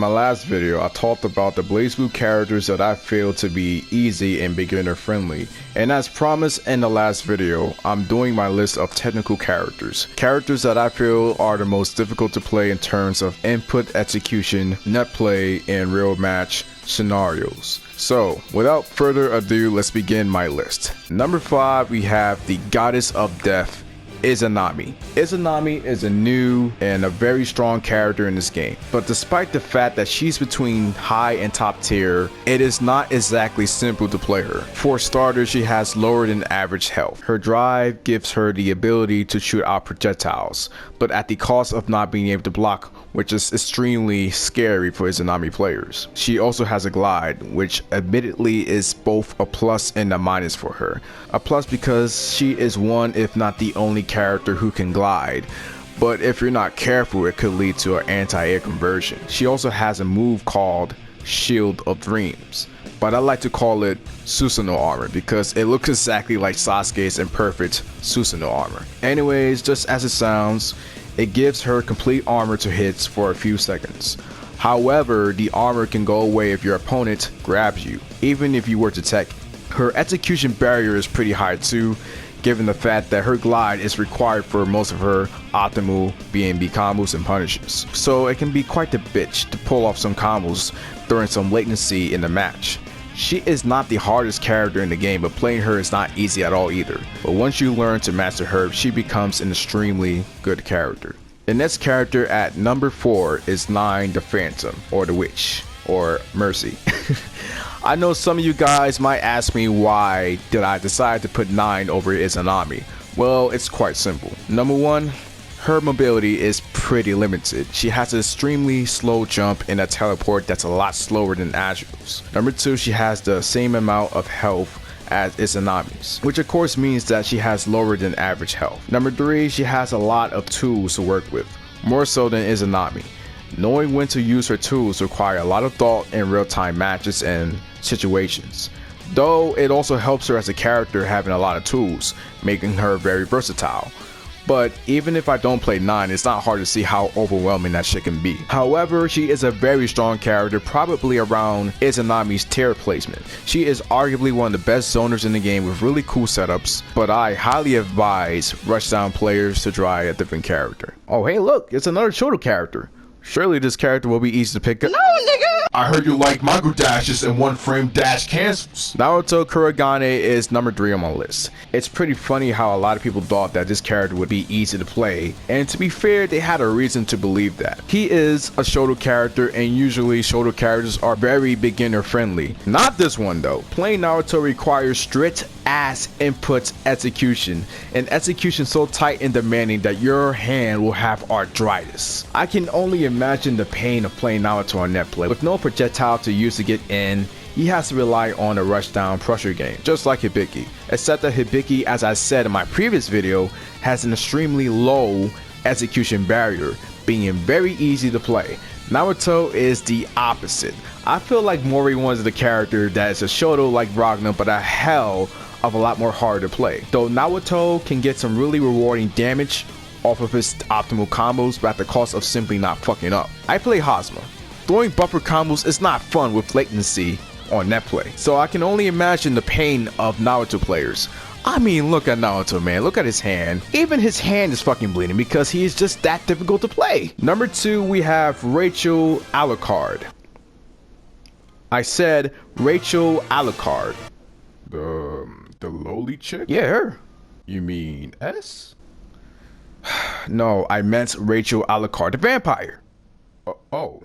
my last video, I talked about the BlazBlue characters that I feel to be easy and beginner friendly. And as promised in the last video, I'm doing my list of technical characters. Characters that I feel are the most difficult to play in terms of input, execution, net play, and real match scenarios. So without further ado, let's begin my list. Number 5, we have the Goddess of Death, Izanami. Izanami is a new and a very strong character in this game, but despite the fact that she's between high and top tier, it is not exactly simple to play her. For starters, she has lower than average health. Her drive gives her the ability to shoot out projectiles, but at the cost of not being able to block, which is extremely scary for Izanami players. She also has a glide, which admittedly is both a plus and a minus for her. A plus because she is one if not the only character who can glide, but if you're not careful it could lead to an anti-air conversion. She also has a move called Shield of Dreams, but I like to call it Susanoo armor because it looks exactly like Sasuke's imperfect Susanoo armor. Anyways, just as it sounds, it gives her complete armor to hits for a few seconds. However, the armor can go away if your opponent grabs you, even if you were to tech. Her execution barrier is pretty high too, given the fact that her glide is required for most of her optimal BNB combos and punishes. So it can be quite the bitch to pull off some combos during some latency in the match. She is not the hardest character in the game, but playing her is not easy at all either. But once you learn to master her, she becomes an extremely good character. The next character at number 4 is 9 the Phantom, or the Witch, or Mercy. I know some of you guys might ask me why did I decide to put 9 over Izanami. Well, it's quite simple. Number 1, her mobility is pretty limited. She has an extremely slow jump and a teleport that's a lot slower than Azure's. Number 2, she has the same amount of health as Izanami's, which of course means that she has lower than average health. Number 3, she has a lot of tools to work with, more so than Izanami. Knowing when to use her tools require a lot of thought in real-time matches and situations. Though it also helps her as a character having a lot of tools, making her very versatile. But even if I don't play 9, it's not hard to see how overwhelming that shit can be. However, she is a very strong character, probably around Izanami's tier placement. She is arguably one of the best zoners in the game with really cool setups, but I highly advise rushdown players to try a different character. Oh hey look, it's another Shoto character. Surely this character will be easy to pick up. No, nigga! I heard you like micro dashes and one frame dash cancels. Naruto Kurogane is number 3 on my list. It's pretty funny how a lot of people thought that this character would be easy to play, and to be fair, they had a reason to believe that. He is a Shoto character, and usually Shoto characters are very beginner friendly. Not this one though. Playing Naruto requires strict ass input execution, and execution so tight and demanding that your hand will have arthritis. I can only imagine the pain of playing Naruto on net play. With no projectile to use to get in, he has to rely on a rushdown pressure game, just like Hibiki. Except that Hibiki, as I said in my previous video, has an extremely low execution barrier, being very easy to play. Naruto is the opposite. I feel like Mori is the character that is a Shoto like Ragnar, but a hell of a lot more hard to play. Though Naruto can get some really rewarding damage off of his optimal combos, but at the cost of simply not fucking up. I play Hazma. Throwing buffer combos is not fun with latency on net play, so I can only imagine the pain of Naruto players. I mean, look at Naruto, man. Look at his hand. Even his hand is fucking bleeding because he is just that difficult to play. Number 2, we have Rachel Alucard. I said Rachel Alucard. The lowly chick? Yeah, her. You mean S? No, I meant Rachel Alucard, the vampire. Oh.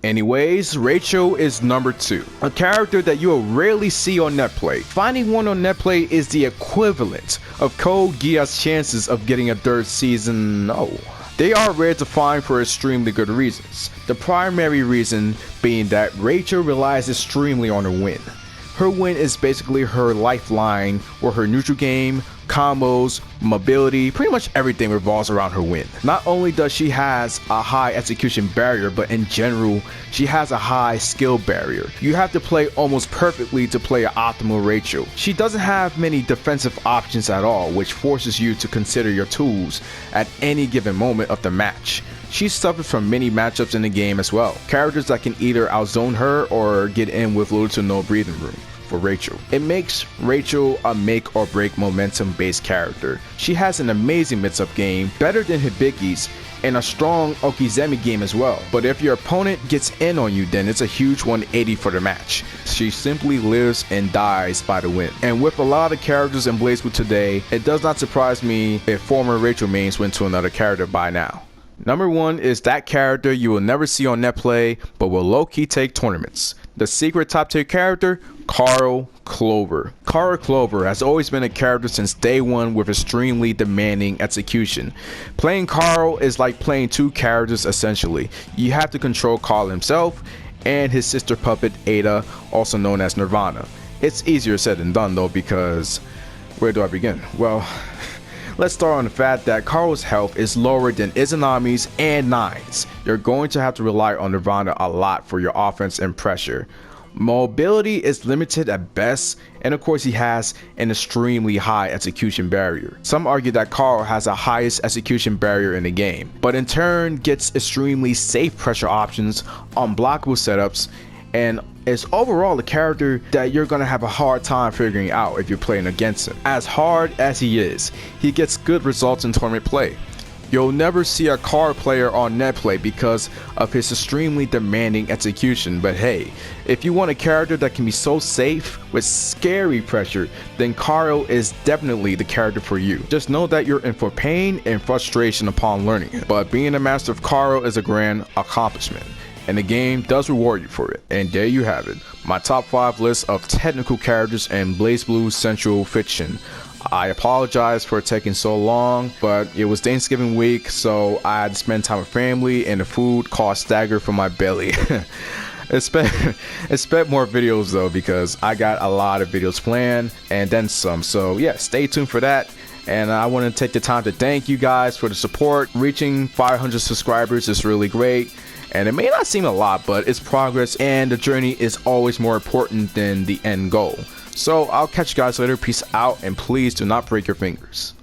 Anyways, Rachel is number 2, a character that you'll rarely see on netplay. Finding one on netplay is the equivalent of Code Geass's chances of getting a 3rd season. No, they are rare to find for extremely good reasons. The primary reason being that Rachel relies extremely on her win. Her win is basically her lifeline, where her neutral game, combos, mobility, pretty much everything revolves around her win. Not only does she has a high execution barrier, but in general, she has a high skill barrier. You have to play almost perfectly to play an optimal Rachel. She doesn't have many defensive options at all, which forces you to consider your tools at any given moment of the match. She suffers from many matchups in the game as well. Characters that can either outzone her or get in with little to no breathing room. For Rachel, it makes Rachel a make or break momentum based character. She has an amazing mix-up game, better than Hibiki's, and a strong Okizeme game as well. But if your opponent gets in on you, then it's a huge 180 for the match. She simply lives and dies by the win. And with a lot of characters in BlazBlue today, it does not surprise me if former Rachel mains went to another character by now. Number 1 is that character you will never see on netplay, but will low-key take tournaments. The secret top tier character, Carl Clover. Carl Clover has always been a character since day one with extremely demanding execution. Playing Carl is like playing two characters essentially. You have to control Carl himself and his sister puppet Ada, also known as Nirvana. It's easier said than done though, because where do I begin? Well, let's start on the fact that Carl's health is lower than Izanami's and Nine's. You're going to have to rely on Nirvana a lot for your offense and pressure. Mobility is limited at best, and of course he has an extremely high execution barrier. Some argue that Carl has the highest execution barrier in the game, but in turn gets extremely safe pressure options, unblockable setups, and is overall a character that you're gonna have a hard time figuring out if you're playing against him. As hard as he is, he gets good results in tournament play. You'll never see a Carl player on netplay because of his extremely demanding execution, but hey, if you want a character that can be so safe with scary pressure, then Carl is definitely the character for you. Just know that you're in for pain and frustration upon learning it, but being a master of Carl is a grand accomplishment, and the game does reward you for it. And there you have it, my top 5 list of technical characters in BlazBlue Central Fiction. I apologize for taking so long, but it was Thanksgiving week, so I had to spend time with family and the food cost stagger for my belly. Expect more videos though, because I got a lot of videos planned and then some, so yeah, stay tuned for that. And I want to take the time to thank you guys for the support. Reaching 500 subscribers is really great, and it may not seem a lot, but it's progress, and the journey is always more important than the end goal. So I'll catch you guys later. Peace out, and please do not break your fingers.